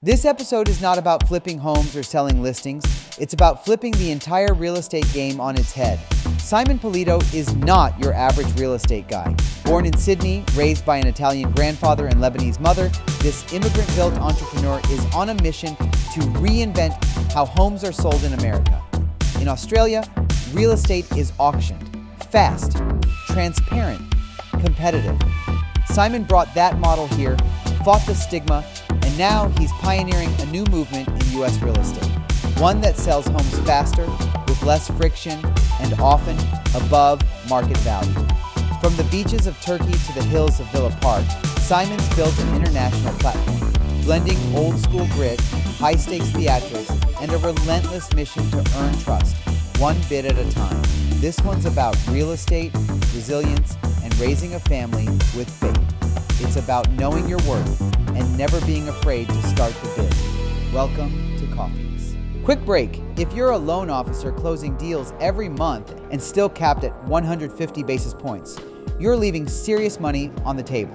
This episode is not about flipping homes or selling listings. It's about flipping the entire real estate game on its head. Simon Polito is not your average real estate guy. Born in Sydney, raised by an Italian grandfather and Lebanese mother, this immigrant-built entrepreneur is on a mission to reinvent how homes are sold in America. In Australia, real estate is auctioned, fast, transparent, competitive. Simon brought that model here, fought the stigma, and now he's pioneering a new movement in U.S. real estate. One that sells homes faster, with less friction, and often above market value. From the beaches of Turkey to the hills of Villa Park, Simon's built an international platform, blending old school grit, high-stakes theatrics, and a relentless mission to earn trust, one bid at a time. This one's about real estate, resilience, and raising a family with faith. It's about knowing your worth and never being afraid to start the bid. Welcome to Coffeez. Quick break. If you're a loan officer closing deals every month and still capped at 150 basis points, you're leaving serious money on the table.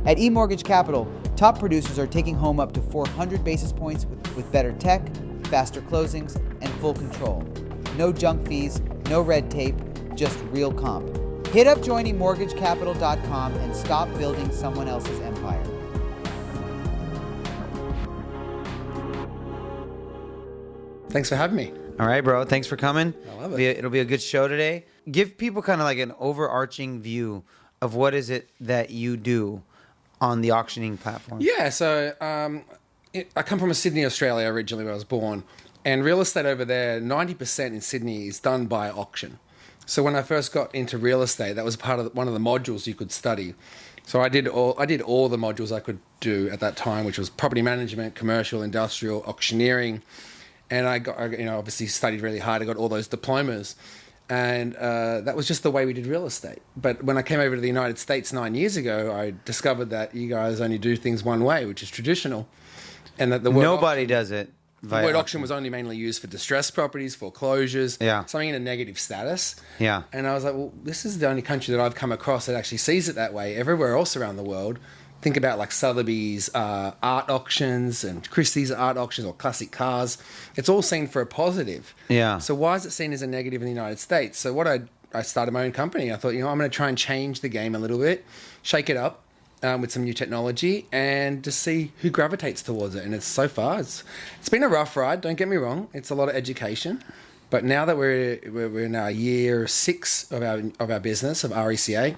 At eMortgage Capital, top producers are taking home up to 400 basis points with better tech, faster closings, and full control. No junk fees, no red tape, just real comp. Hit up joineymortgagecapital.com and stop building someone else's empire. Thanks for having me. All right, bro. Thanks for coming. I love it. It'll be a good show today. Give people kind of like an overarching view of what is it that you do on the auctioning platform. Yeah, so I come from Sydney, Australia originally, where I was born. And real estate over there, 90% in Sydney is done by auction. So when I first got into real estate, that was part of one of the modules you could study. So I did all the modules I could do at that time, which was property management, commercial, industrial, auctioneering. And I obviously studied really hard. I got all those diplomas. And that was just the way we did real estate. But when I came over to the United States 9 years ago, I discovered that you guys only do things one way, which is traditional. And that Nobody does it. The word auction was only mainly used for distressed properties, foreclosures, Yeah. something in a negative status. Yeah. And I was like, well, this is the only country that I've come across that actually sees it that way. Everywhere else around the world, think about like Shalaby's art auctions and Christie's art auctions or classic cars. It's all seen for a positive. Yeah. So why is it seen as a negative in the United States? So I started my own company. I thought, I'm going to try and change the game a little bit, shake it up. With some new technology and to see who gravitates towards it. And it's been a rough ride, don't get me wrong. It's a lot of education. But now that we're now year 6 of our business, of RECA,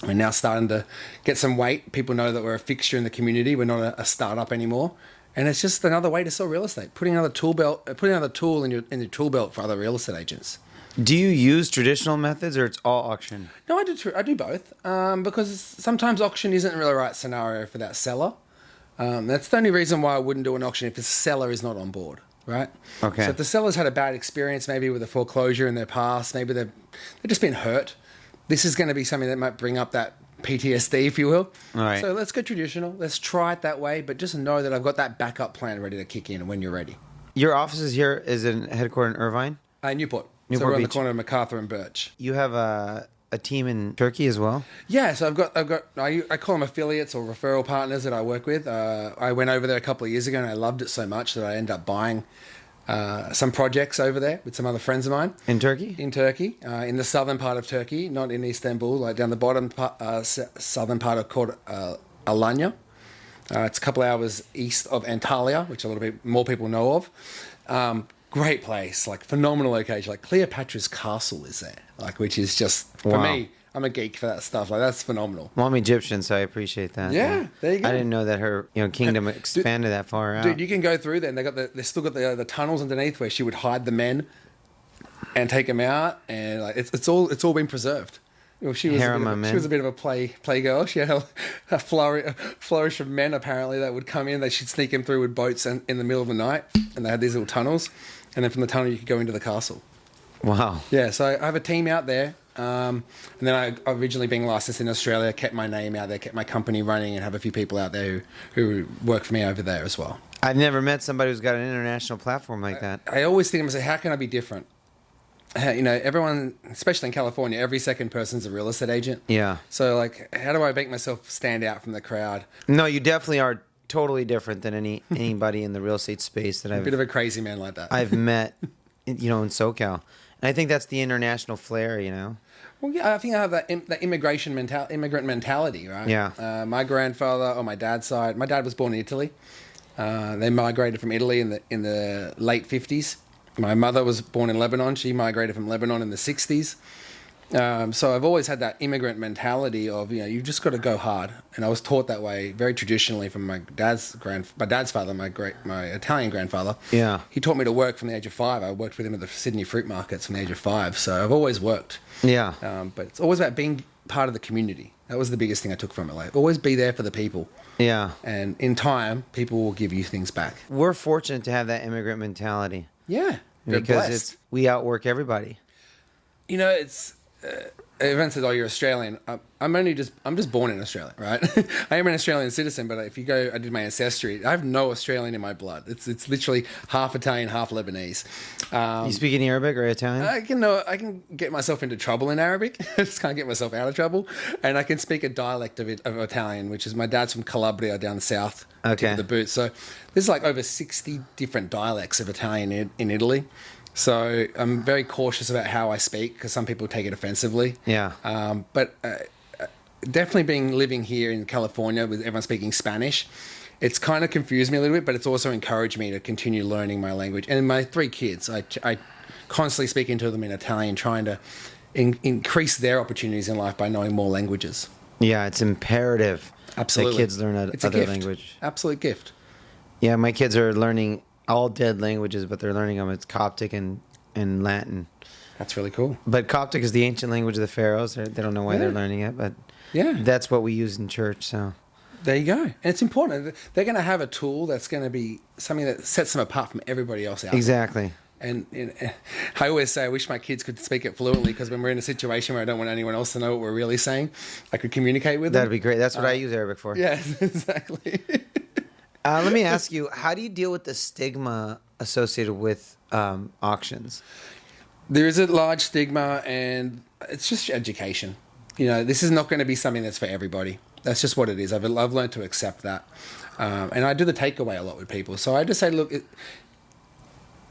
we're now starting to get some weight. People know that we're a fixture in the community. We're not a startup anymore. And it's just another way to sell real estate, putting another tool in your tool belt for other real estate agents. Do you use traditional methods or it's all auction? No, I do both because sometimes auction isn't really the right scenario for that seller. That's the only reason why I wouldn't do an auction if the seller is not on board, right? Okay. So if the seller's had a bad experience, maybe with a foreclosure in their past, maybe they've just been hurt, this is going to be something that might bring up that PTSD, if you will. All right. So let's go traditional. Let's try it that way, but just know that I've got that backup plan ready to kick in when you're ready. Your office is here, is it headquartered in Irvine? Newport. So Newport we're on the Beach. corner of MacArthur and Birch. You have a team in Turkey as well? Yeah, so I call them affiliates or referral partners that I work with. I went over there a couple of years ago and I loved it so much that I ended up buying some projects over there with some other friends of mine. In Turkey? In Turkey, in the southern part of Turkey, not in Istanbul, like down the bottom southern part of called Alanya. It's a couple hours east of Antalya, which a little bit more people know of. Great place, like phenomenal location. Like Cleopatra's Castle is there, like which is just for me. I'm a geek for that stuff. Like that's phenomenal. Well, I'm Egyptian, so I appreciate that. Yeah, there you go. I didn't know that her kingdom expanded that far out. Dude, you can go through there, and they still got the tunnels underneath where she would hide the men and take them out, and like it's all been preserved. Well, she was a bit of a playgirl. She had a flourish of men apparently that would come in. She'd sneak them through with boats in the middle of the night, and they had these little tunnels. And then from the tunnel, you could go into the castle. Wow. Yeah, so I have a team out there. And then I originally being licensed in Australia, kept my name out there, kept my company running, and have a few people out there who work for me over there as well. I've never met somebody who's got an international platform like that. I always think to myself, how can I be different? Everyone, especially in California, every second person's a real estate agent. Yeah. So, like, how do I make myself stand out from the crowd? No, you definitely are totally different than anybody in the real estate space that A bit of a crazy man like that. I've met, in SoCal. And I think that's the international flair, Well, yeah, I think I have that immigrant mentality, right? Yeah. My grandfather on my dad's side, my dad was born in Italy. They migrated from Italy in the late 50s. My mother was born in Lebanon. She migrated from Lebanon in the 60s. So I've always had that immigrant mentality of, you've just got to go hard. And I was taught that way very traditionally from my dad's father, my Italian grandfather. Yeah. He taught me to work from the age of 5. I worked with him at the Sydney fruit markets from the age of 5. So I've always worked. Yeah. But it's always about being part of the community. That was the biggest thing I took from it. Like, always be there for the people. Yeah. And in time, people will give you things back. We're fortunate to have that immigrant mentality. Yeah. Because we outwork everybody. Everyone says, "Oh, you're Australian." I'm just born in Australia, right? I am an Australian citizen, but if you go, I did my ancestry. I have no Australian in my blood. It's literally half Italian, half Lebanese. You speak any Arabic or Italian? I can get myself into trouble in Arabic. I just can't get myself out of trouble, and I can speak a dialect of Italian, which is my dad's from Calabria down south. Okay. To the boot. So there's like over 60 different dialects of Italian in Italy. So I'm very cautious about how I speak because some people take it offensively. Yeah. But definitely living here in California with everyone speaking Spanish, it's kind of confused me a little bit, but it's also encouraged me to continue learning my language. And my 3 kids, I constantly speaking to them in Italian, trying to increase their opportunities in life by knowing more languages. Yeah, it's imperative Absolutely. that kids learn other language. Absolute gift. Yeah, my kids are learning all dead languages, but they're learning them. It's Coptic and Latin. That's really cool. But Coptic is the ancient language of the pharaohs. They don't know why they're learning it, but that's what we use in church. So there you go. And it's important. They're going to have a tool that's going to be something that sets them apart from everybody else out there. Exactly. And I always say I wish my kids could speak it fluently because when we're in a situation where I don't want anyone else to know what we're really saying, I could communicate with them. That'd be great. That's what I use Arabic for. Yeah, exactly. Let me ask you, how do you deal with the stigma associated with auctions? There is a large stigma, and it's just education. This is not going to be something that's for everybody. That's just what it is. I've learned to accept that. And I do the takeaway a lot with people. So I just say, look,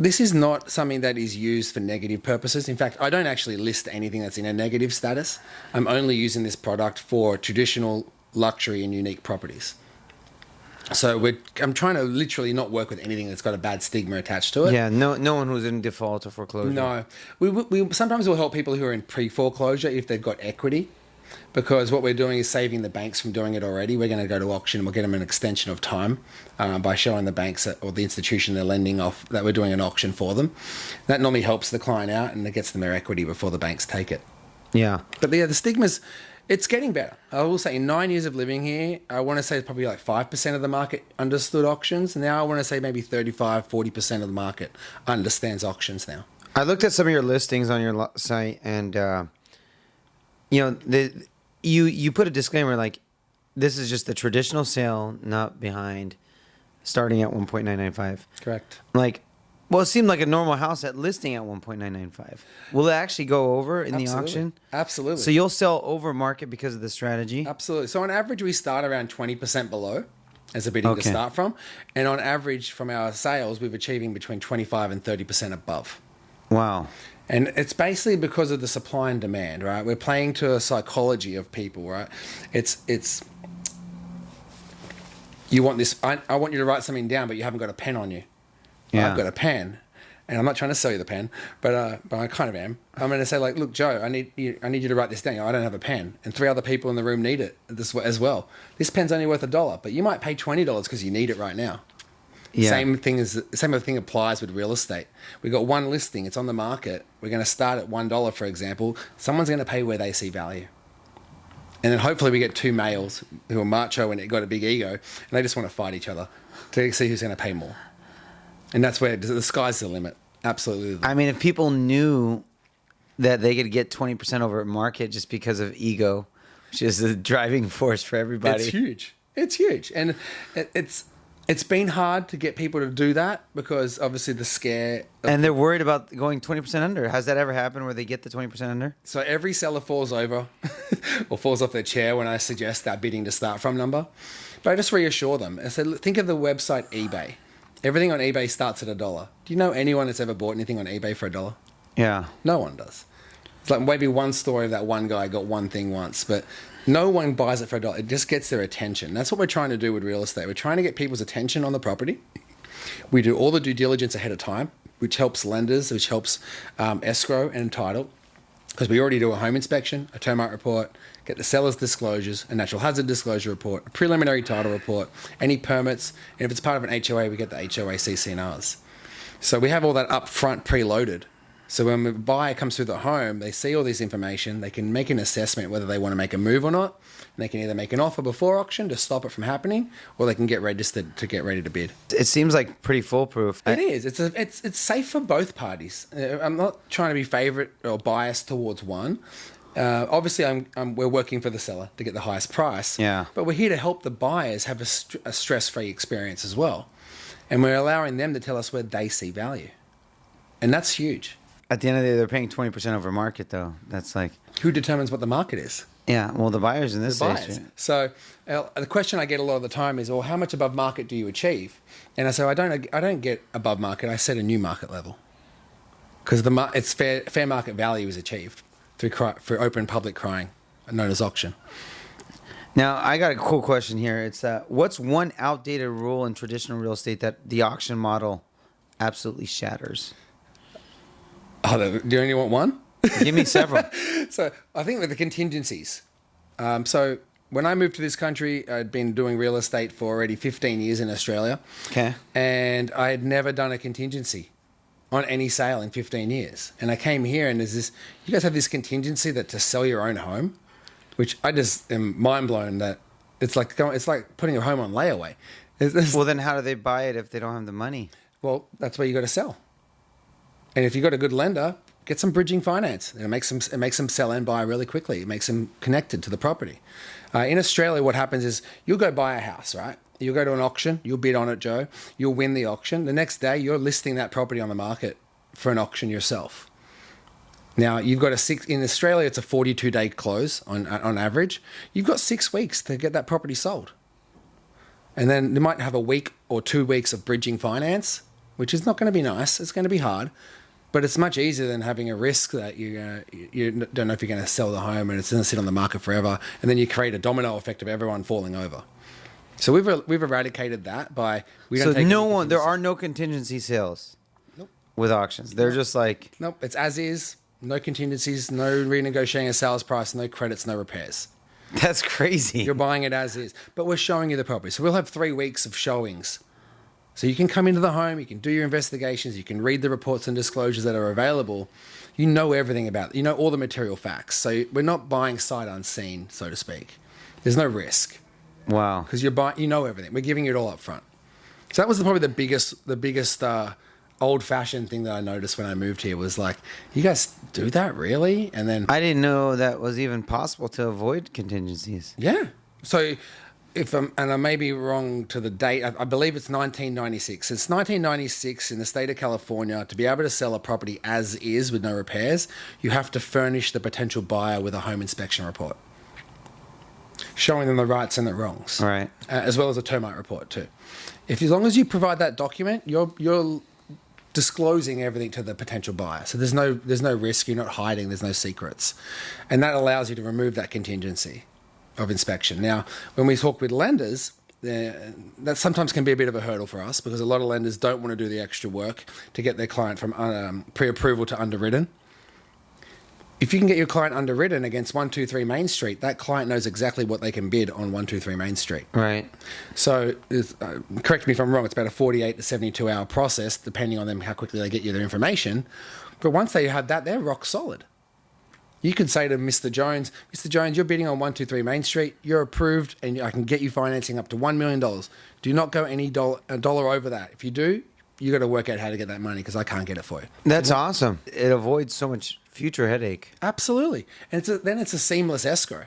this is not something that is used for negative purposes. In fact, I don't actually list anything that's in a negative status. I'm only using this product for traditional luxury and unique properties. So I'm trying to literally not work with anything that's got a bad stigma attached to it. Yeah, no one who's in default or foreclosure. No. We sometimes will help people who are in pre-foreclosure if they've got equity, because what we're doing is saving the banks from doing it already. We're going to go to auction and we'll get them an extension of time by showing the banks or the institution they're lending off that we're doing an auction for them. That normally helps the client out and it gets them their equity before the banks take it. Yeah. But the stigmas... It's getting better. I will say in 9 years of living here, I want to say probably like 5% of the market understood auctions. Now I want to say maybe 35-40% of the market understands auctions now. I looked at some of your listings on your site, and you put a disclaimer like, this is just a traditional sale, not behind, starting at 1.995. Correct. Like, well, it seemed like a normal house at listing at 1.995. Will it actually go over in the auction? Absolutely. So you'll sell over market because of the strategy? Absolutely. So on average, we start around 20% below as a bidding to start from. And on average, from our sales, we're achieving between 25 and 30% above. Wow. And it's basically because of the supply and demand, right? We're playing to a psychology of people, right? It's you want this, I want you to write something down, but you haven't got a pen on you. Yeah. I've got a pen, and I'm not trying to sell you the pen, but I kind of am. I'm going to say, like, look, Joe, I need you to write this down. I don't have a pen, and 3 other people in the room need it as well. This pen's only worth $1, but you might pay $20 because you need it right now. Yeah. Same thing applies with real estate. We've got one listing, it's on the market. We're going to start at $1, for example. Someone's going to pay where they see value. And then hopefully we get 2 males who are macho and got a big ego, and they just want to fight each other to see who's going to pay more. And that's where the sky's the limit. Absolutely. I mean, if people knew that they could get 20% over market just because of ego, which is the driving force for everybody. It's huge. It's huge. And it's been hard to get people to do that because obviously the scare. And they're worried about going 20% under. Has that ever happened where they get the 20% under? So every seller falls over or falls off their chair when I suggest that bidding to start from number. But I just reassure them. I said, think of the website eBay. Everything on eBay starts at $1. Do you know anyone that's ever bought anything on eBay for $1? Yeah. No one does. It's like maybe one story of that one guy got one thing once, but no one buys it for $1. It just gets their attention. That's what we're trying to do with real estate. We're trying to get people's attention on the property. We do all the due diligence ahead of time, which helps lenders, which helps escrow and title, because we already do a home inspection, a termite report, get the seller's disclosures, a natural hazard disclosure report, a preliminary title report, any permits, and if it's part of an HOA, we get the HOA CC&Rs. So we have all that up front preloaded. So when the buyer comes through the home, they see all this information, they can make an assessment whether they want to make a move or not, and they can either make an offer before auction to stop it from happening, or they can get registered to get ready to bid. It seems like pretty foolproof. It is. It's safe for both parties. I'm not trying to be favourite or biased towards one. Obviously, we're working for the seller to get the highest price. Yeah. But we're here to help the buyers have a stress-free experience as well, and we're allowing them to tell us where they see value, and that's huge. At the end of the day, they're paying 20% over market, though. That's like... Who determines what the market is? Yeah, well, the buyers in this case. Buyers. So the question I get a lot of the time is, well, how much above market do you achieve? And I say, I don't get above market. I set a new market level, because it's fair market value is achieved through open public crying, known as auction. Now, I got a cool question here. It's what's one outdated rule in traditional real estate that the auction model absolutely shatters? Oh, do you only want one? Give me several. So I think with the contingencies. So when I moved to this country, I'd been doing real estate for already 15 years in Australia. Okay. And I had never done a contingency on any sale in 15 years. And I came here and you guys have this contingency that to sell your own home, which I just am mind blown that it's like putting a home on layaway. Well, then how do they buy it if they don't have the money? Well, that's where you got to sell. And if you've got a good lender, get some bridging finance. It makes them sell and buy really quickly. It makes them connected to the property. In Australia, what happens is you'll go buy a house, right? You'll go to an auction. You'll bid on it, Joe. You'll win the auction. The next day, you're listing that property on the market for an auction yourself. Now, you've got in Australia, it's a 42-day close on average. You've got 6 weeks to get that property sold. And then they might have a week or 2 weeks of bridging finance, which is not going to be nice. It's going to be hard. But it's much easier than having a risk that you don't know if you're going to sell the home and it's going to sit on the market forever, and then you create a domino effect of everyone falling over. So we've eradicated that by there are no contingency sales. Nope. With auctions. They're just like nope. It's as is, no contingencies, no renegotiating a sales price, no credits, no repairs. That's crazy. You're buying it as is, but we're showing you the property. So we'll have 3 weeks of showings. So you can come into the home, you can do your investigations, you can read the reports and disclosures that are available. You know everything about it. You know all the material facts. So we're not buying sight unseen, so to speak. There's no risk. Wow. Because you know everything. We're giving you it all up front. So that was probably the biggest old-fashioned thing that I noticed when I moved here was like, you guys do that really? And then I didn't know that was even possible to avoid contingencies. Yeah. So and I may be wrong to the date, I believe it's 1996. Since 1996 in the state of California, to be able to sell a property as is with no repairs, you have to furnish the potential buyer with a home inspection report, showing them the rights and the wrongs. Right. As well as a termite report too. As long as you provide that document, you're disclosing everything to the potential buyer. So there's no risk, you're not hiding, there's no secrets. And that allows you to remove that contingency of inspection. Now, when we talk with lenders, that sometimes can be a bit of a hurdle for us because a lot of lenders don't want to do the extra work to get their client from pre-approval to underwritten. If you can get your client underwritten against 123 Main Street, that client knows exactly what they can bid on 123 Main Street. Right. So, correct me if I'm wrong, it's about a 48 to 72 hour process, depending on them how quickly they get you their information. But once they have that, they're rock solid. You can say to Mr. Jones, you're bidding on 123 Main Street, you're approved, and I can get you financing up to $1 million. Do not go a dollar over that. If you do, you got to work out how to get that money because I can't get it for you. That's awesome. It avoids so much future headache. Absolutely. And then it's a seamless escrow,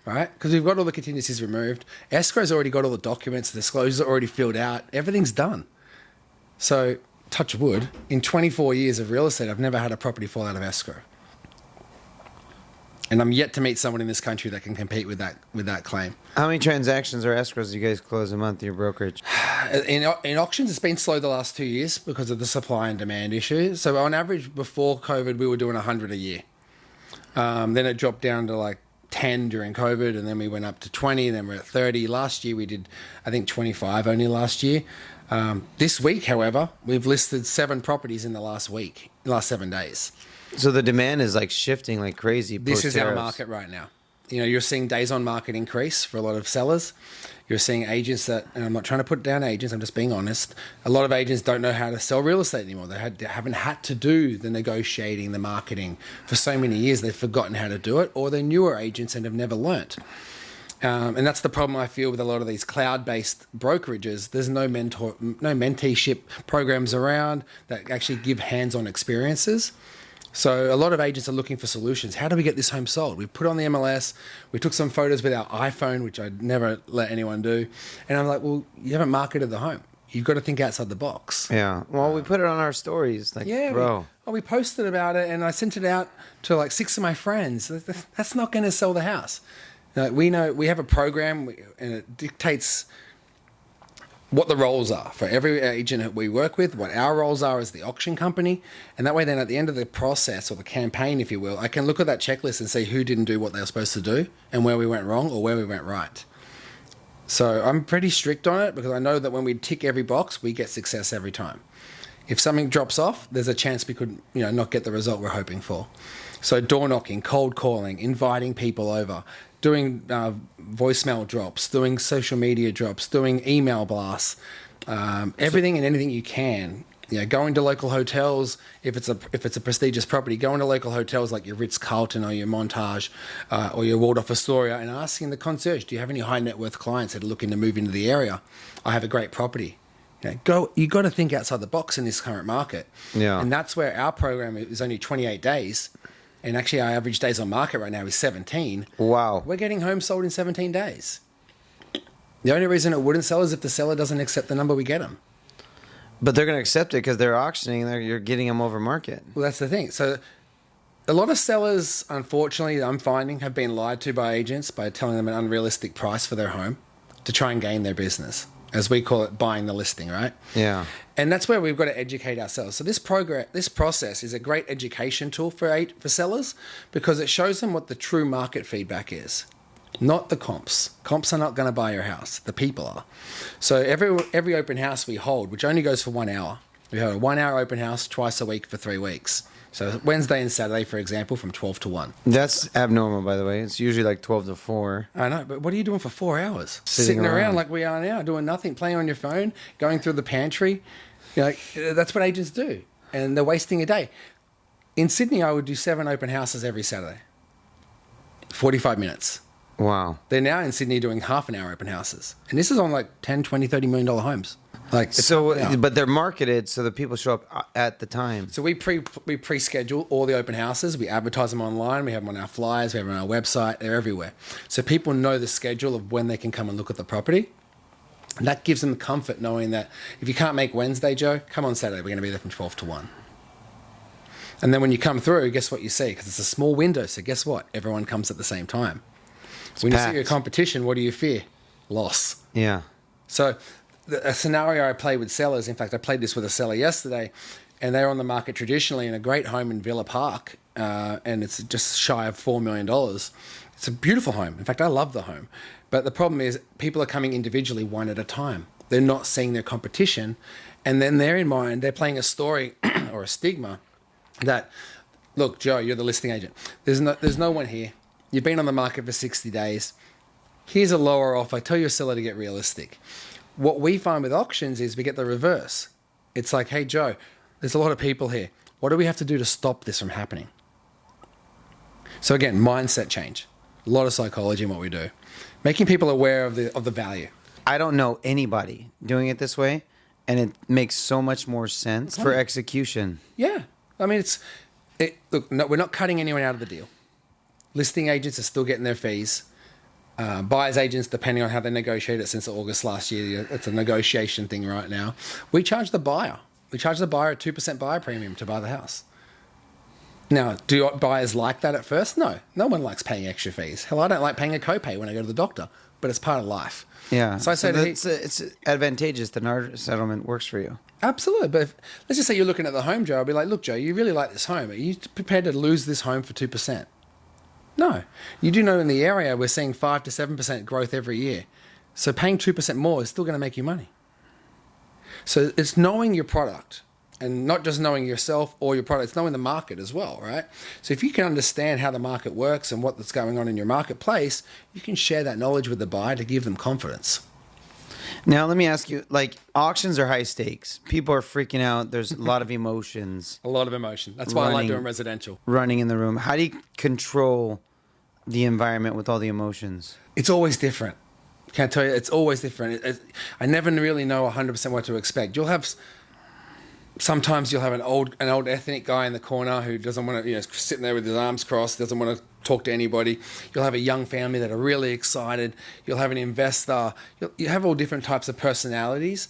right? Because we've got all the contingencies removed. Escrow's already got all the documents, the disclosures are already filled out, everything's done. So, touch wood, in 24 years of real estate, I've never had a property fall out of escrow. And I'm yet to meet someone in this country that can compete with that claim. How many transactions or escrows do you guys close a month, your brokerage? In auctions, it's been slow the last 2 years because of the supply and demand issue. So on average, before COVID, we were doing 100 a year. Then it dropped down to like 10 during COVID, and then we went up to 20, and then we're at 30. Last year, we did, I think, 25 only last year. This week, however, we've listed 7 properties in the last 7 days. So the demand is like shifting like crazy. This is our market right now. You know, you're seeing days on market increase for a lot of sellers. You're seeing agents that, and I'm not trying to put down agents, I'm just being honest. A lot of agents don't know how to sell real estate anymore. They haven't had to do the negotiating, the marketing for so many years. They've forgotten how to do it, or they're newer agents and have never learnt. And that's the problem I feel with a lot of these cloud-based brokerages. There's no mentorship programs around that actually give hands-on experiences. So a lot of agents are looking for solutions. How do we get this home sold? We put on the MLS. We took some photos with our iPhone, which I'd never let anyone do. And I'm like, well, you haven't marketed the home. You've got to think outside the box. Yeah. Well, we put it on our stories. Like, yeah, bro. We posted about it, and I sent it out to like 6 of my friends. That's not going to sell the house. We know we have a program, and it dictates what the roles are for every agent that we work with, what our roles are as the auction company. And that way then at the end of the process, or the campaign, if you will, I can look at that checklist and see who didn't do what they were supposed to do and where we went wrong or where we went right. So I'm pretty strict on it because I know that when we tick every box, we get success every time. If something drops off, there's a chance we could, not get the result we're hoping for. So door knocking, cold calling, inviting people over, doing voicemail drops, doing social media drops, doing email blasts, everything and anything you can. Going to local hotels if it's a prestigious property. Going to local hotels like your Ritz-Carlton or your Montage or your Waldorf Astoria and asking the concierge, do you have any high net worth clients that are looking to move into the area? I have a great property. You got to think outside the box in this current market. Yeah. And that's where our program is only 28 days. And actually our average days on market right now is 17. Wow. We're getting homes sold in 17 days. The only reason it wouldn't sell is if the seller doesn't accept the number we get them. But they're going to accept it because they're auctioning. You're getting them over market. Well, that's the thing. So a lot of sellers, unfortunately, I'm finding, have been lied to by agents by telling them an unrealistic price for their home to try and gain their business. As we call it, buying the listing, right? Yeah. And that's where we've got to educate ourselves. So this process is a great education tool for sellers because it shows them what the true market feedback is, not the comps. Comps are not going to buy your house. The people are. So every open house we hold, which only goes for 1 hour, we have a 1 hour open house twice a week for 3 weeks. So Wednesday and Saturday, for example, from 12 to 1. That's abnormal, by the way. It's usually like 12 to 4. I know, but what are you doing for 4 hours? Sitting around like we are now, doing nothing, playing on your phone, going through the pantry. That's what agents do. And they're wasting a day. In Sydney, I would do 7 open houses every Saturday. 45 minutes. Wow. They're now in Sydney doing half an hour open houses. And this is on like 10, 20, $30 million homes. But they're marketed so that people show up at the time. So we pre-schedule all the open houses. We advertise them online. We have them on our flyers. We have them on our website. They're everywhere. So people know the schedule of when they can come and look at the property. And that gives them the comfort knowing that if you can't make Wednesday, Joe, come on Saturday. We're going to be there from 12 to 1. And then when you come through, guess what you see? Because it's a small window. So guess what? Everyone comes at the same time. When you see your competition, what do you fear? Loss. Yeah. So a scenario I play with sellers, in fact, I played this with a seller yesterday, and they're on the market traditionally in a great home in Villa Park, and it's just shy of $4 million. It's a beautiful home. In fact, I love the home. But the problem is people are coming individually one at a time. They're not seeing their competition, and then they're in mind, they're playing a story or a stigma that, look, Joe, you're the listing agent. There's no one here. You've been on the market for 60 days. Here's a lower offer. Tell your seller to get realistic. What we find with auctions is we get the reverse. It's like, hey, Joe, there's a lot of people here. What do we have to do to stop this from happening? So again, mindset change. A lot of psychology in what we do. Making people aware of the value. I don't know anybody doing it this way, and it makes so much more sense for execution. Yeah. I mean, look, no, we're not cutting anyone out of the deal. Listing agents are still getting their fees. Buyers agents, depending on how they negotiate it since August last year, it's a negotiation thing right now. We charge the buyer. We charge the buyer a 2% buyer premium to buy the house. Now, do buyers like that at first? No. No one likes paying extra fees. Hell, I don't like paying a copay when I go to the doctor, but it's part of life. Yeah. So I said, it's advantageous that our settlement works for you. Absolutely. But let's just say you're looking at the home, Joe. I'll be like, look, Joe, you really like this home. Are you prepared to lose this home for 2%? No. You do know in the area we're seeing 5 to 7% growth every year. So paying 2% more is still going to make you money. So it's knowing your product. And not just knowing yourself or your product, it's knowing the market as well, right? So if you can understand how the market works and what's going on in your marketplace, you can share that knowledge with the buyer to give them confidence. Now, let me ask you, like, auctions are high stakes. People are freaking out. There's a lot of emotions. A lot of emotion. That's why I like doing residential. Running in the room. How do you control the environment with all the emotions? It's always different. Can't tell you, it's always different. I never really know 100% what to expect. Sometimes you'll have an old ethnic guy in the corner who doesn't want to, sitting there with his arms crossed, doesn't want to talk to anybody. You'll have a young family that are really excited. You'll have an investor. You have all different types of personalities.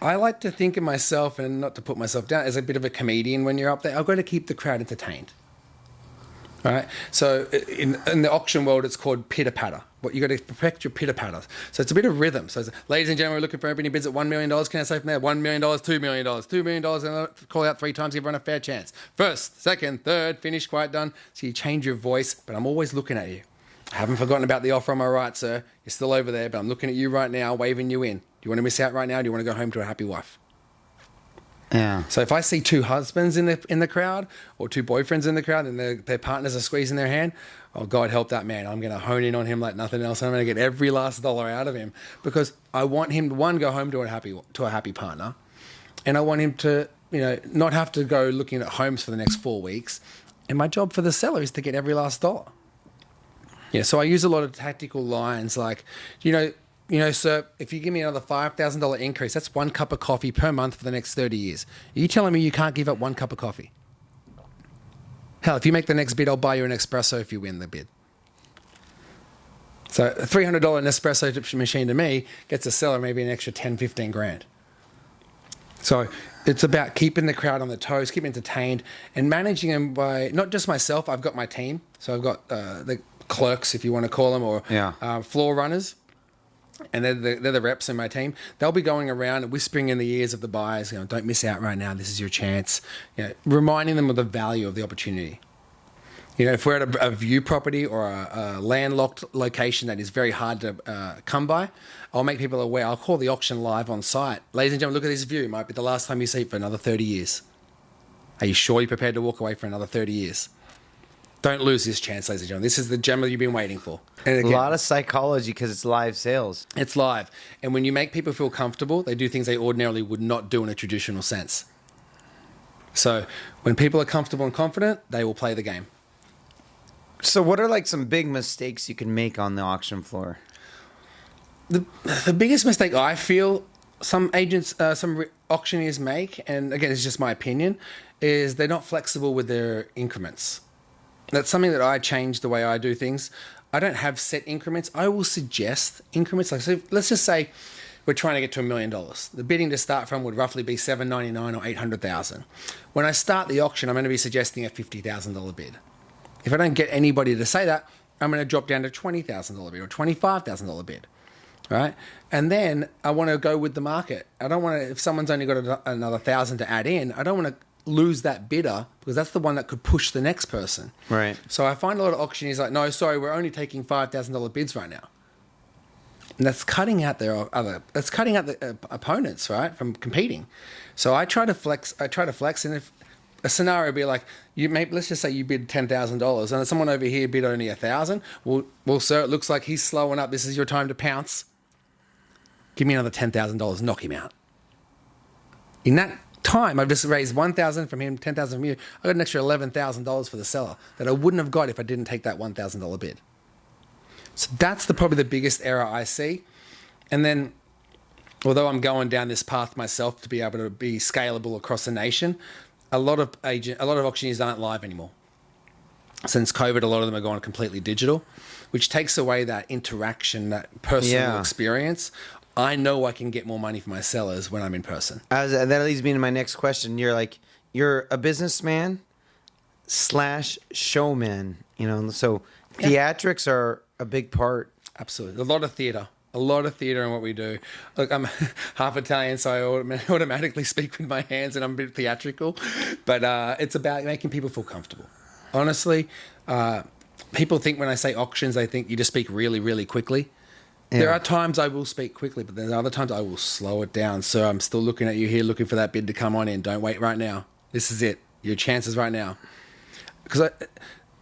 I like to think of myself, and not to put myself down, as a bit of a comedian when you're up there. I've got to keep the crowd entertained. All right. So in the auction world, it's called pitter patter. What you got to perfect your pitter patter. So it's a bit of rhythm. So, ladies and gentlemen, we're looking for opening bids at $1 million. Can I say from there? $1 million, $2 million, $2 million, and I'll call out 3 times. Give everyone a fair chance. First, second, third, finish, quiet, done. So you change your voice, but I'm always looking at you. I haven't forgotten about the offer on my right, sir. You're still over there, but I'm looking at you right now, waving you in. Do you want to miss out right now? Or do you want to go home to a happy wife? Yeah. So if I see 2 husbands in the crowd or 2 boyfriends in the crowd and their partners are squeezing their hand, oh, God help that man. I'm going to hone in on him like nothing else. I'm going to get every last dollar out of him because I want him to, one, go home to a happy partner, and I want him to, not have to go looking at homes for the next 4 weeks. And my job for the seller is to get every last dollar. Yeah. So I use a lot of tactical lines like, sir, if you give me another $5,000 increase, that's 1 cup of coffee per month for the next 30 years. Are you telling me you can't give up 1 cup of coffee? Hell, if you make the next bid, I'll buy you an espresso if you win the bid. So a $300 Nespresso machine to me gets a seller maybe an extra 10, 15 grand. So it's about keeping the crowd on the toes, keeping entertained, and managing them by, not just myself, I've got my team. So I've got the clerks, if you want to call them, or floor runners. And they're the reps in my team. They'll be going around and whispering in the ears of the buyers, don't miss out right now. This is your chance. Reminding them of the value of the opportunity. If we're at a view property or a landlocked location that is very hard to come by, I'll make people aware. I'll call the auction live on site. Ladies and gentlemen, look at this view. It might be the last time you see it for another 30 years. Are you sure you're prepared to walk away for another 30 years? Don't lose this chance, ladies and gentlemen. This is the gem that you've been waiting for. And again, a lot of psychology because it's live sales. It's live. And when you make people feel comfortable, they do things they ordinarily would not do in a traditional sense. So when people are comfortable and confident, they will play the game. So what are some big mistakes you can make on the auction floor? The biggest mistake I feel some auctioneers make, and again, it's just my opinion, is they're not flexible with their increments. That's something that I changed the way I do things. I don't have set increments. I will suggest increments. So let's just say we're trying to get to $1 million. The bidding to start from would roughly be $799,000 or $800,000. When I start the auction, I'm going to be suggesting a $50,000 bid. If I don't get anybody to say that, I'm going to drop down to $20,000 bid or $25,000 bid, right? And then I want to go with the market. I don't want to, if someone's only got another $1,000 to add in, I don't want to lose that bidder because that's the one that could push the next person. Right. So I find a lot of auctioneers like, no, sorry, we're only taking $5,000 bids right now. And that's cutting out the opponents, right, from competing. So I try to flex, and if a scenario would be like, let's just say you bid $10,000 and someone over here bid only $1,000. Well, sir, it looks like he's slowing up. This is your time to pounce. Give me another $10,000, knock him out. In that time, I've just raised $1,000 from him, $10,000 from you. I got an extra $11,000 for the seller that I wouldn't have got if I didn't take that $1,000 bid. So that's probably the biggest error I see. And then, although I'm going down this path myself to be able to be scalable across the nation, a lot of auctioneers aren't live anymore. Since COVID, a lot of them are going completely digital, which takes away that interaction, that personal experience. I know I can get more money for my sellers when I'm in person. That leads me to my next question. You're a businessman / showman. You know, so theatrics are a big part. Absolutely. A lot of theatre. A lot of theatre in what we do. Look, I'm half Italian, so I automatically speak with my hands and I'm a bit theatrical. But it's about making people feel comfortable. Honestly, people think when I say auctions, they think you just speak really, really quickly. Yeah. There are times I will speak quickly, but there's other times I will slow it down. So I'm still looking at you here, looking for that bid to come on in. Don't wait right now. This is it. Your chances right now. Because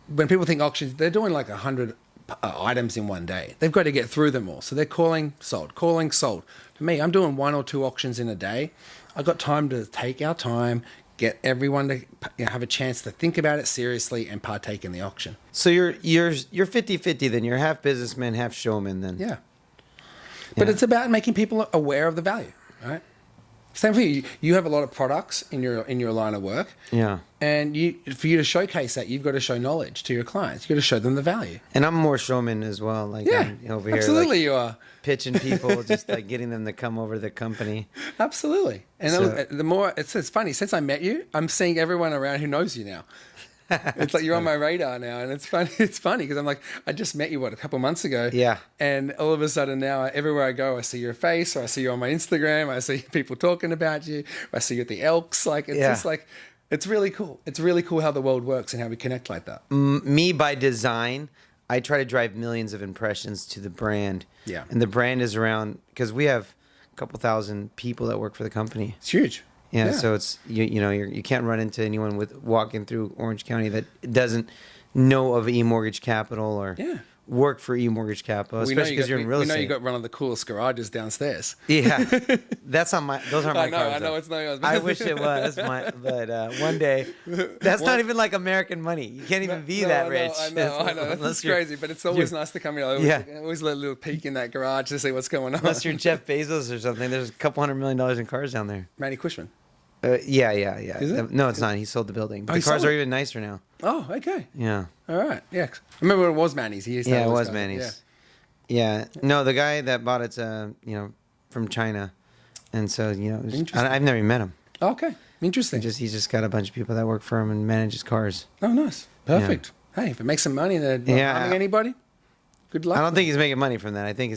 when people think auctions, they're doing like 100 items in one day. They've got to get through them all. So they're calling, sold. For me, I'm doing 1 or 2 auctions in a day. I've got time to take our time, get everyone to have a chance to think about it seriously and partake in the auction. So you're 50-50 then. You're half businessman, half showman then. Yeah. But it's about making people aware of the value, right? Same for you. You have a lot of products in your line of work. Yeah. And for you to showcase that, you've got to show knowledge to your clients. You've got to show them the value. And I'm more showman as well. Like I'm over here, absolutely like, you are. Pitching people, just like getting them to come over to the company. Absolutely. And the more, it's funny, since I met you, I'm seeing everyone around who knows you now. It's like you're on my radar now, and it's funny because I'm like, I just met you a couple months ago, and all of a sudden now everywhere I go I see your face, or I see you on my Instagram, I see people talking about you, I see you at the Elks, like it's just like, it's really cool. It's really cool how the world works and how we connect like that. Me by design, I try to drive millions of impressions to the brand, and the brand is around, because we have a couple thousand people that work for the company. It's huge. Yeah, so it's you can't run into anyone walking through Orange County that doesn't know of eMortgage Capital or work for eMortgage Capital, especially because you're in real estate. We know you got one of the coolest garages downstairs. Yeah, that's on my. Those aren't my cars. I know it's not yours. I wish it was, but one day, that's not even like American money. You can't even be that rich. I know. That's crazy, but it's always nice to come in. I always let a little peek in that garage to see what's going on. Unless you're Jeff Bezos or something, there's a couple $100 million in cars down there. Manny Cushman. Yeah. Is it? No, it's not. He sold the building. But the cars are even nicer now. Oh, okay. Yeah. All right. Yeah. I remember it was Manny's. He used to have it was cars. Manny's. Yeah. No, the guy that bought it's from China, and so I've never even met him. Okay. Interesting. He's just got a bunch of people that work for him and manage his cars. Oh, nice. Perfect. Yeah. Hey, if it makes some money, they're not harming anybody. Good luck. I don't think he's making money from that. I think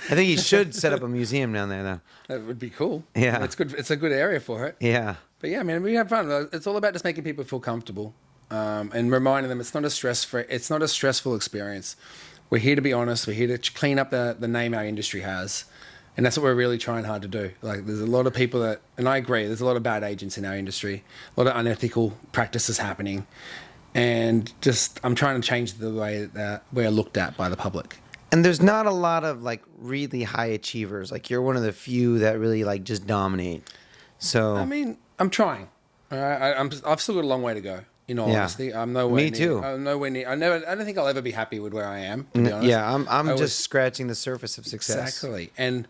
he should set up a museum down there, though. That would be cool. Yeah, it's good. It's a good area for it. Yeah. But yeah, man, we have fun. It's all about just making people feel comfortable, and reminding them it's not a stressful experience. We're here to be honest. We're here to clean up the name our industry has, and that's what we're really trying hard to do. Like, there's a lot of people and I agree, there's a lot of bad agents in our industry, a lot of unethical practices happening. And I'm trying to change the way that we're looked at by the public. And there's not a lot of like really high achievers. Like, you're one of the few that really like just dominate. So I mean, I'm trying. I've still got a long way to go. In all honesty, I'm nowhere. Me too. I'm nowhere near. I don't think I'll ever be happy with where I am. To be honest. Yeah, I'm just scratching the surface of success. Exactly. And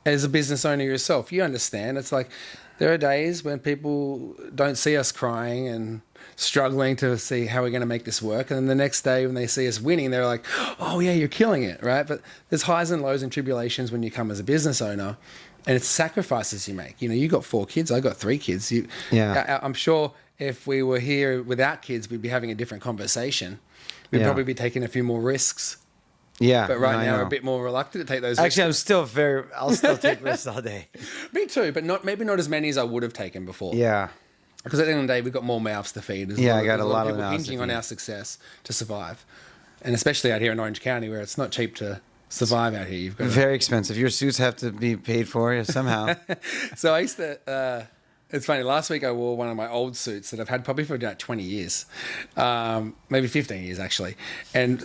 as a business owner yourself, you understand. It's like there are days when people don't see us crying and struggling to see how we're going to make this work. And then the next day when they see us winning, they're like, oh yeah, you're killing it, right? But there's highs and lows and tribulations when you come as a business owner, and it's sacrifices you make. You got 4 kids. I got 3 kids. I'm sure if we were here without kids, we'd be having a different conversation. We'd probably be taking a few more risks. Yeah. But right now we're a bit more reluctant to take those risks. Actually, I'll still take risks all day. Me too, but maybe not as many as I would have taken before. Yeah. Because at the end of the day, we've got more mouths to feed. I got a lot of people hinging on our success to survive. And especially out here in Orange County, where it's not cheap to survive out here. You've got very expensive. Your suits have to be paid for somehow. So I used to... it's funny. Last week I wore one of my old suits that I've had probably for about 20 years. Maybe 15 years, actually. And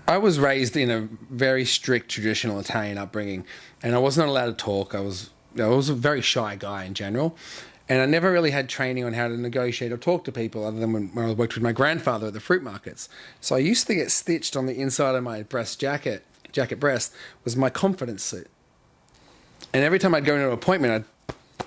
I was raised in a very strict traditional Italian upbringing, and I was not allowed to talk. I was a very shy guy in general. And I never really had training on how to negotiate or talk to people other than when I worked with my grandfather at the fruit markets. So I used to get stitched on the inside of my jacket breast was my confidence suit. And every time I'd go into an appointment, I'd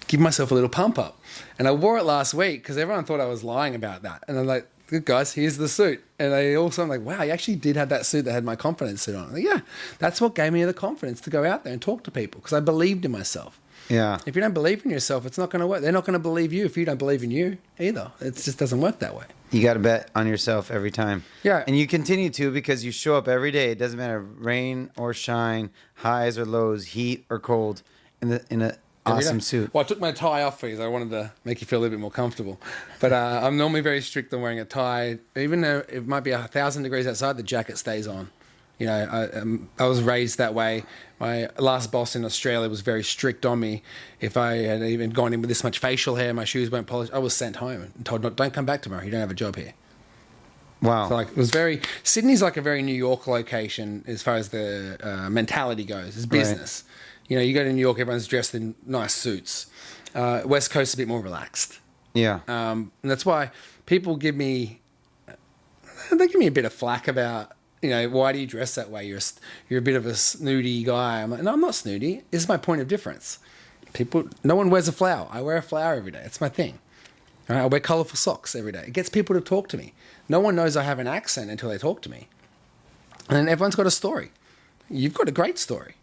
give myself a little pump up. And I wore it last week because everyone thought I was lying about that. And I'm like, good guys, here's the suit. And I'm like, wow, you actually did have that suit that had my confidence suit on. I'm like, yeah, that's what gave me the confidence to go out there and talk to people because I believed in myself. Yeah. If you don't believe in yourself, it's not going to work. They're not going to believe you if you don't believe in you either. It just doesn't work that way. You got to bet on yourself every time. Yeah. And you continue to because you show up every day. It doesn't matter rain or shine, highs or lows, heat or cold, in a awesome suit. Well, I took my tie off for you, so I wanted to make you feel a little bit more comfortable. But I'm normally very strict on wearing a tie. Even though it might be 1,000 degrees outside, the jacket stays on. You know, I was raised that way. My last boss in Australia was very strict on me. If I had even gone in with this much facial hair, my shoes weren't polished, I was sent home and told, don't come back tomorrow. You don't have a job here. Wow. So it was Sydney's like a very New York location as far as the mentality goes. It's business. Right. You know, you go to New York, everyone's dressed in nice suits. West Coast is a bit more relaxed. Yeah. And that's why people give me a bit of flack about, you know, why do you dress that way? You're a bit of a snooty guy. I'm like, no, I'm not snooty. This is my point of difference. No one wears a flower. I wear a flower every day. It's my thing. All right? I wear colourful socks every day. It gets people to talk to me. No one knows I have an accent until they talk to me. And then everyone's got a story. You've got a great story.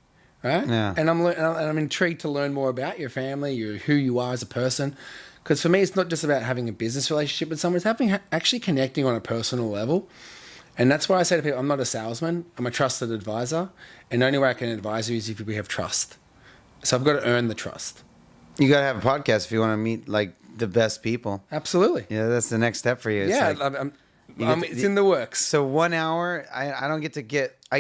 Right? Yeah. And I'm intrigued to learn more about your family, who you are as a person. Because for me, it's not just about having a business relationship with someone. It's actually connecting on a personal level. And that's why I say to people, I'm not a salesman. I'm a trusted advisor. And the only way I can advise you is if we have trust. So I've got to earn the trust. You got to have a podcast if you want to meet like the best people. Absolutely. Yeah, that's the next step for you. It's it's in the works. So 1 hour, I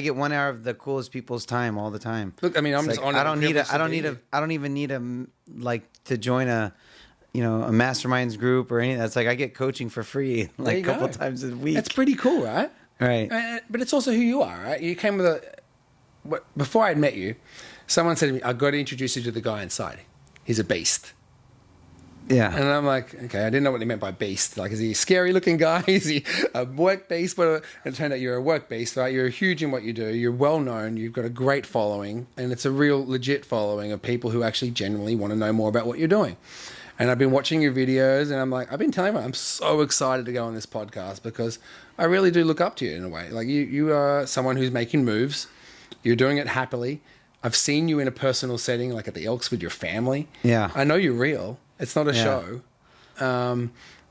get 1 hour of the coolest people's time all the time. Look, I mean, I'm just honored. I don't even need to join a masterminds group or anything. That's like I get coaching for free like a couple times a week. That's pretty cool, right? Right. But it's also who you are, right? You came before I'd met you, someone said to me, I've got to introduce you to the guy inside. He's a beast. Yeah. And I'm like, okay, I didn't know what he meant by beast. Like, is he a scary looking guy? Is he a work beast? But it turned out you're a work beast, right? You're huge in what you do. You're well known. You've got a great following. And it's a real legit following of people who actually genuinely want to know more about what you're doing. And I've been watching your videos and I'm like, I've been telling you, I'm so excited to go on this podcast because I really do look up to you in a way. Like you are someone who's making moves. You're doing it happily. I've seen you in a personal setting, like at the Elks with your family. Yeah. I know you're real. It's not a show. I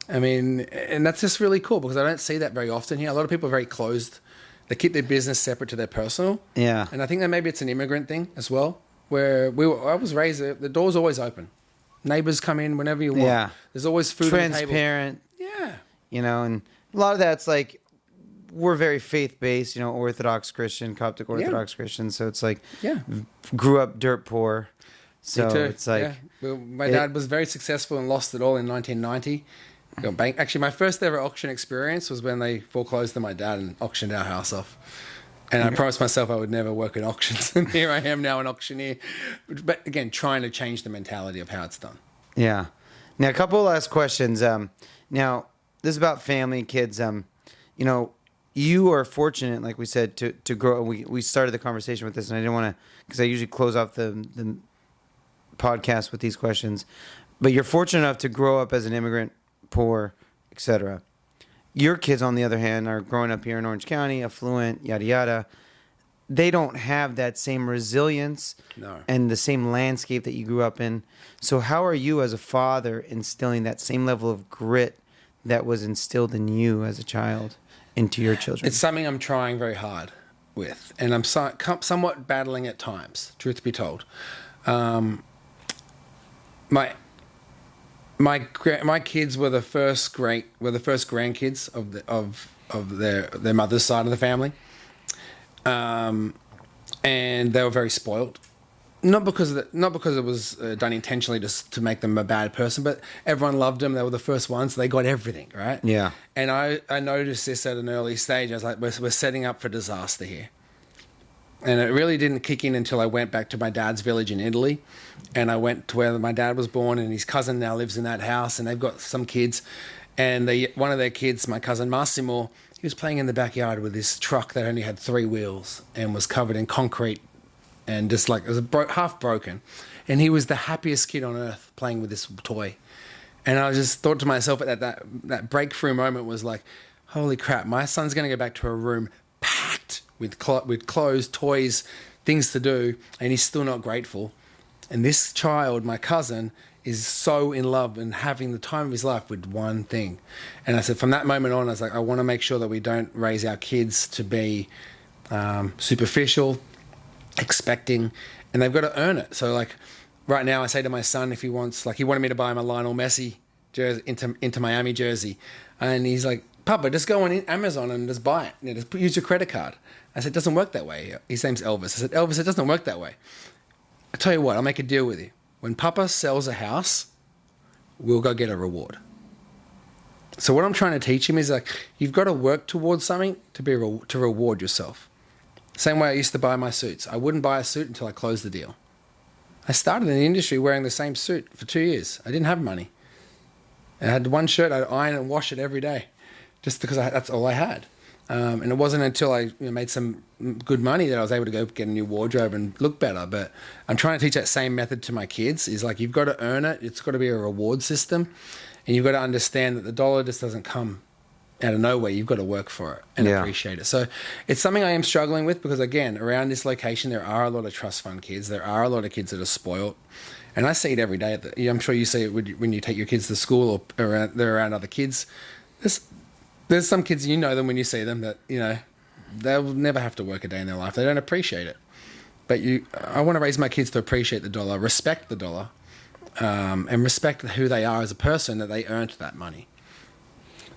mean, and that's just really cool because I don't see that very often here. A lot of people are very closed. They keep their business separate to their personal. Yeah. And I think that maybe it's an immigrant thing as well, where I was raised, the door's always open. Neighbors come in whenever you want. Yeah. There's always food on the table. Transparent. Yeah. You know, and a lot of that's like, we're very faith-based, you know, Orthodox Christian, Coptic Orthodox Christian. So it's like, grew up dirt poor. So it's like... Well, my dad was very successful and lost it all in 1990. Got bank. Actually, my first ever auction experience was when they foreclosed on my dad and auctioned our house off. And I promised myself I would never work at auctions. And here I am now, an auctioneer. But again, trying to change the mentality of how it's done. Yeah. Now, a couple of last questions. Now, this is about family, kids. You know, you are fortunate, like we said, to grow. We started the conversation with this, and I didn't want to, because I usually close off the podcast with these questions. But you're fortunate enough to grow up as an immigrant, poor, etc. Your kids, on the other hand, are growing up here in Orange County, affluent, yada, yada. They don't have that same resilience and the same landscape that you grew up in. So how are you as a father instilling that same level of grit that was instilled in you as a child into your children? It's something I'm trying very hard with. And I'm somewhat battling at times, truth be told. My kids were the first grandkids of their mother's side of the family, and they were very spoiled. Not because it was done intentionally to make them a bad person, but everyone loved them. They were the first ones. So they got everything, right? Yeah. And I noticed this at an early stage. I was like, we're setting up for disaster here. And it really didn't kick in until I went back to my dad's village in Italy. And I went to where my dad was born, and his cousin now lives in that house, and they've got some kids. And one of their kids, my cousin Massimo, he was playing in the backyard with this truck that only had 3 wheels and was covered in concrete and just like, it was half broken. And he was the happiest kid on earth playing with this toy. And I just thought to myself at that breakthrough moment was like, holy crap, my son's going to go back to a room packed with clothes, toys, things to do, and he's still not grateful. And this child, my cousin, is so in love and having the time of his life with one thing. And I said, from that moment on, I was like, I want to make sure that we don't raise our kids to be superficial, expecting, and they've got to earn it. So like right now, I say to my son, if he wants, like he wanted me to buy him a Lionel Messi jersey, Inter Miami jersey, and he's like, Papa, just go on Amazon and just buy it. You know, just use your credit card. I said, it doesn't work that way. His name's Elvis. I said, Elvis, it doesn't work that way. I tell you what, I'll make a deal with you. When Papa sells a house, we'll go get a reward. So what I'm trying to teach him is like, you've got to work towards something to reward yourself. Same way I used to buy my suits. I wouldn't buy a suit until I closed the deal. I started in the industry wearing the same suit for 2 years. I didn't have money. I had one shirt, I'd iron and wash it every day just because that's all I had. And it wasn't until I made some good money that I was able to go get a new wardrobe and look better. But I'm trying to teach that same method to my kids. Is like, you've got to earn it. It's got to be a reward system. And you've got to understand that the dollar just doesn't come out of nowhere. You've got to work for it and appreciate it. So it's something I am struggling with because, again, around this location, there are a lot of trust fund kids. There are a lot of kids that are spoiled. And I see it every day. I'm sure you see it when you take your kids to school or they're around other kids. There's some kids, you know them when you see them, that, they'll never have to work a day in their life. They don't appreciate it. But I want to raise my kids to appreciate the dollar, respect the dollar, and respect who they are as a person, that they earned that money.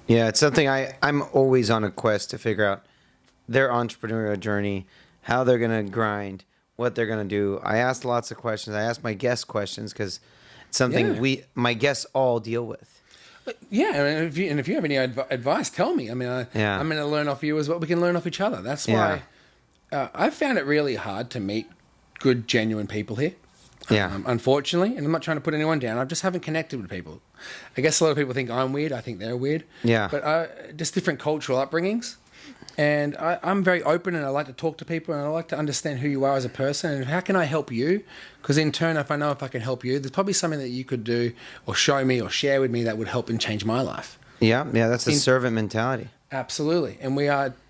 Yeah, it's something I'm always on a quest to figure out their entrepreneurial journey, how they're going to grind, what they're going to do. I ask lots of questions. I ask my guests questions because it's something my guests all deal with. Yeah, and if you have any advice, tell me. I mean, I'm going to learn off you as well. We can learn off each other. That's why I've found it really hard to meet good, genuine people here. Unfortunately, and I'm not trying to put anyone down. I just haven't connected with people. I guess a lot of people think I'm weird. I think they're weird. Yeah. But just different cultural upbringings. And I'm very open, and I like to talk to people, and I like to understand who you are as a person and how can I help you? Because in turn, if I know if I can help you, there's probably something that you could do or show me or share with me that would help and change my life. Yeah, that's the servant mentality. Absolutely. And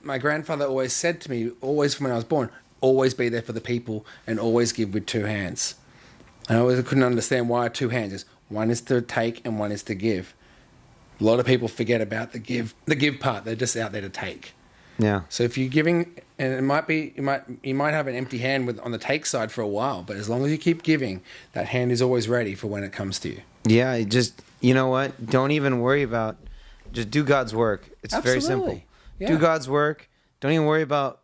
my grandfather always said to me, always from when I was born, always be there for the people and always give with two hands. I always couldn't understand why two hands. One is to take and one is to give. A lot of people forget about the give part. They're just out there to take. Yeah. So if you're giving, and it might be, you might have an empty hand on the take side for a while, but as long as you keep giving, that hand is always ready for when it comes to you. Yeah. You know what? Don't even worry about, just do God's work. It's very simple. Yeah. Do God's work. Don't even worry about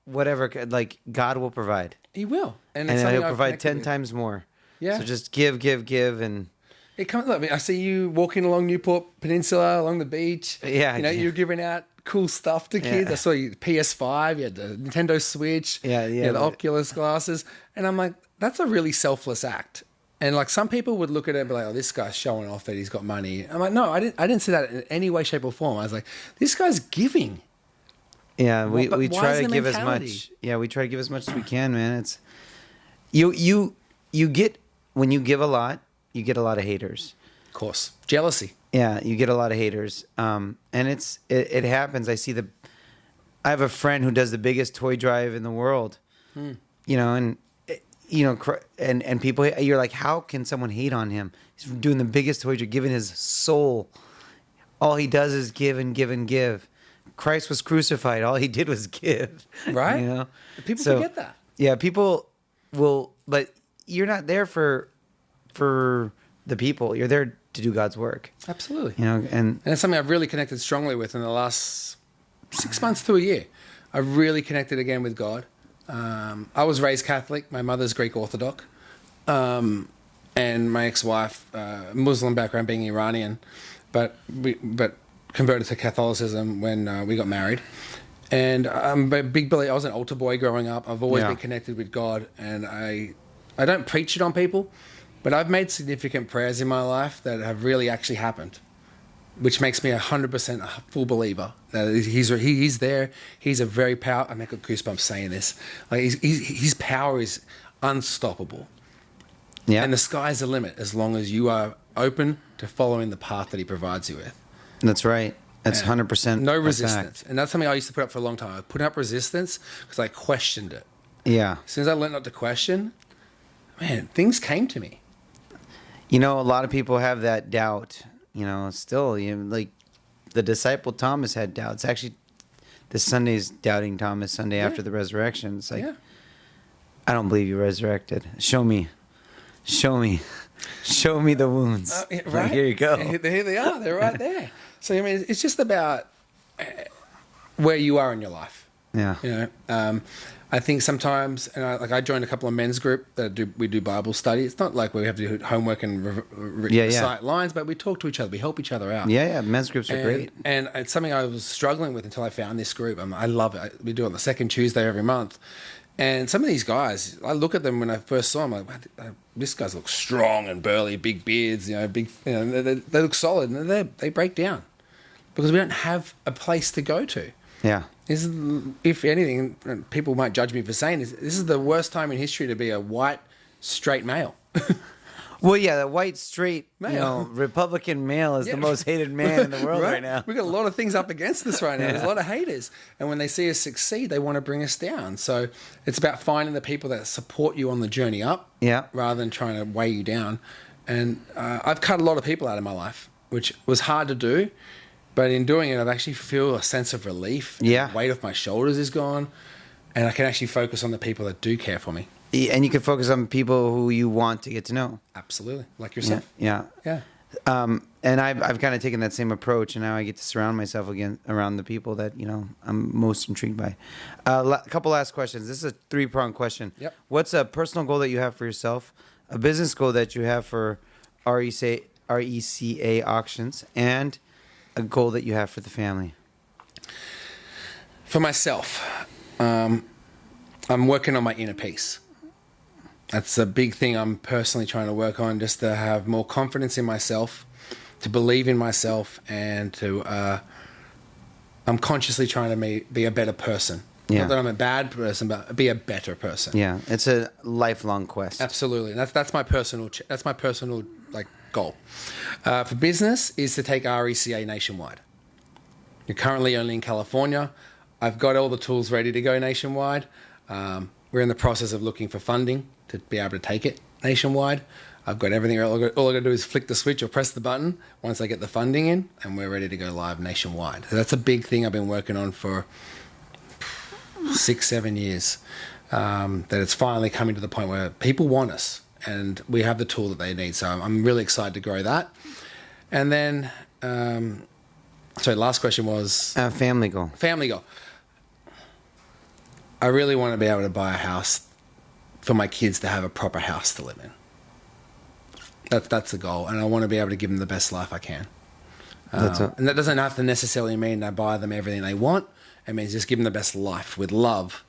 whatever, like God will provide. He will. And He'll provide 10 times more. Yeah. So just give, and it comes. I mean, I see you walking along Newport Peninsula, along the beach. Yeah. You're giving out cool stuff to kids. I saw you PS5, you had the Nintendo Switch, you had the Oculus glasses, and I'm like, that's a really selfless act. And like some people would look at it and be like, oh, this guy's showing off that he's got money. I'm like, no, I didn't see that in any way, shape, or form. I was like, this guy's giving. Yeah, we try to give as much. Yeah, we try to give as much as we can, man. It's you get, when you give a lot, you get a lot of haters. Of course. Jealousy. Yeah, you get a lot of haters. And it happens. I have a friend who does the biggest toy drive in the world. And people, you're like, how can someone hate on him? He's doing the biggest toy drive, giving his soul. All he does is give and give and give. Christ was crucified. All he did was give. Right? People forget that. Yeah, people will, but you're not there for the people. You're there to do God's work. Absolutely. And it's something I've really connected strongly with in the last 6 months to a year. I've really connected again with God. I was raised Catholic. My mother's Greek Orthodox. And my ex-wife, Muslim background, being Iranian, but converted to Catholicism when we got married. And I'm a big believer. I was an altar boy growing up. I've always been connected with God, and I don't preach it on people, but I've made significant prayers in my life that have really actually happened, which makes me 100% a full believer that he's there. He's a very powerful. I make goosebumps saying this. Like his power is unstoppable. Yeah. And the sky's the limit as long as you are open to following the path that he provides you with. That's right. That's 100%. No resistance. And that's something I used to put up for a long time. I put up resistance because I questioned it. Yeah. As soon as I learned not to question, man, things came to me. You know, a lot of people have that doubt. Still, like the disciple Thomas had doubts. Actually, this Sunday's doubting Thomas Sunday after the resurrection. It's like, I don't believe you resurrected. Show me the wounds. Right. Like, here you go. Here they are. They're right there. So I mean, it's just about where you are in your life. Yeah. I think sometimes, and I joined a couple of men's group that we do Bible study. It's not like we have to do homework and recite lines, but we talk to each other. We help each other out. Yeah. Men's groups are great. And it's something I was struggling with until I found this group. I love it. We do it on the second Tuesday every month. And some of these guys, I look at them when I first saw them, like, this guys look strong and burly, big beards, they look solid, and they break down because we don't have a place to go to. Yeah. If anything, people might judge me for saying this is the worst time in history to be a white, straight male. Well, yeah, the white, straight, Republican male is the most hated man in the world right now. We've got a lot of things up against us right now. There's a lot of haters. And when they see us succeed, they want to bring us down. So it's about finding the people that support you on the journey up rather than trying to weigh you down. And I've cut a lot of people out of my life, which was hard to do. But in doing it, I've actually feel a sense of relief. Yeah. The weight off my shoulders is gone. And I can actually focus on the people that do care for me. And you can focus on people who you want to get to know. Absolutely. Like yourself. Yeah. And I've kind of taken that same approach, and now I get to surround myself again around the people that, I'm most intrigued by. A couple last questions. This is a 3-pronged question. Yep. What's a personal goal that you have for yourself, a business goal that you have for RECA auctions, and a goal that you have for the family? For myself, I'm working on my inner peace. That's a big thing I'm personally trying to work on, just to have more confidence in myself, to believe in myself, and to I'm consciously trying to be a better person. Yeah. Not that I'm a bad person, but be a better person. Yeah, it's a lifelong quest. Absolutely. That's my personal like goal. For business is to take RECA nationwide. You're currently only in California. I've got all the tools ready to go nationwide. We're in the process of looking for funding to be able to take it nationwide. I've got everything. All I got to do is flick the switch or press the button once I get the funding in, and we're ready to go live nationwide. So that's a big thing I've been working on for 6-7 years. That it's finally coming to the point where people want us, and we have the tool that they need. So I'm really excited to grow that. And then, last question was family goal. Family goal. I really want to be able to buy a house for my kids to have a proper house to live in. That's the goal, and I want to be able to give them the best life I can. And that doesn't have to necessarily mean I buy them everything they want. It means just give them the best life with love,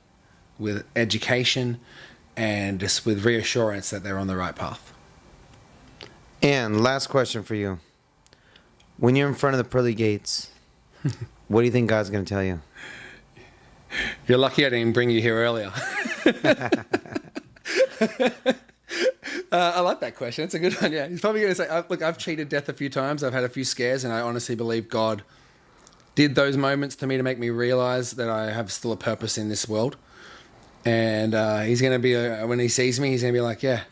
with education, and just with reassurance that they're on the right path. And last question for you. When you're in front of the pearly gates, what do you think God's going to tell you? You're lucky I didn't bring you here earlier. I like that question. It's a good one. Yeah, he's probably going to say, "Look, I've cheated death a few times. I've had a few scares, and I honestly believe God did those moments to me to make me realize that I have still a purpose in this world." And he's going to be when he sees me, he's going to be like, "Yeah,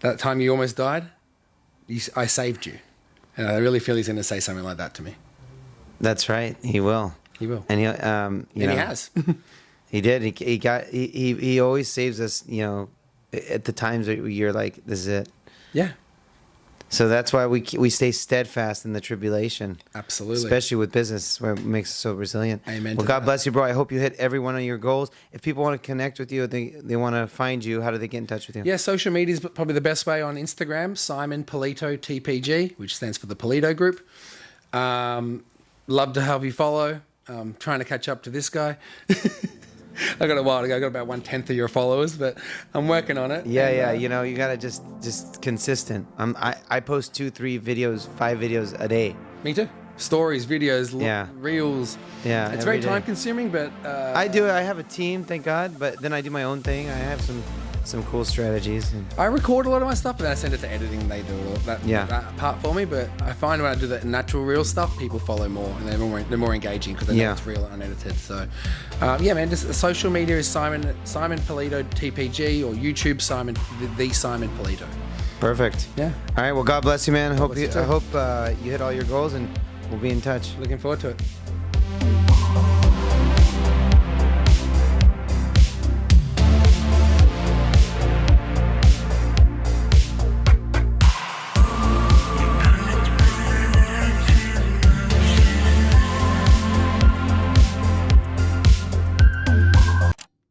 that time you almost died, I saved you." And I really feel he's going to say something like that to me. That's right. He will. He will. And he has. He did. He always saves us. At the times that you're like, this is it. Yeah. So that's why we stay steadfast in the tribulation. Absolutely. Especially with business, where it makes us so resilient. Amen. Well, God bless you, bro. I hope you hit every one of your goals. If people want to connect with you, they want to find you, how do they get in touch with you? Yeah, social media is probably the best way. On Instagram, Simon Polito TPG, which stands for the Polito Group. Love to have you follow. Trying to catch up to this guy. I got a while to go. I got about 1/10 of your followers, but I'm working on it. Yeah. You gotta just consistent. I post 2, 3 videos, 5 videos a day. Me too. Stories, videos, reels. Yeah, it's very day. time consuming, but I do. I have a team, thank God. But then I do my own thing. I have some cool strategies. And I record a lot of my stuff, but then I send it to editing, and they do all that, Yeah. that part for me. But I find when I do the natural, real stuff, people follow more, and they're more engaging because they know Yeah. it's real and unedited. So, yeah, man. Just social media is Simon Polito TPG, or YouTube the Simon Polito. perfect. Yeah. All right. Well, God bless you, man. bless you too. I hope you hit all your goals, and we'll be in touch. Looking forward to it.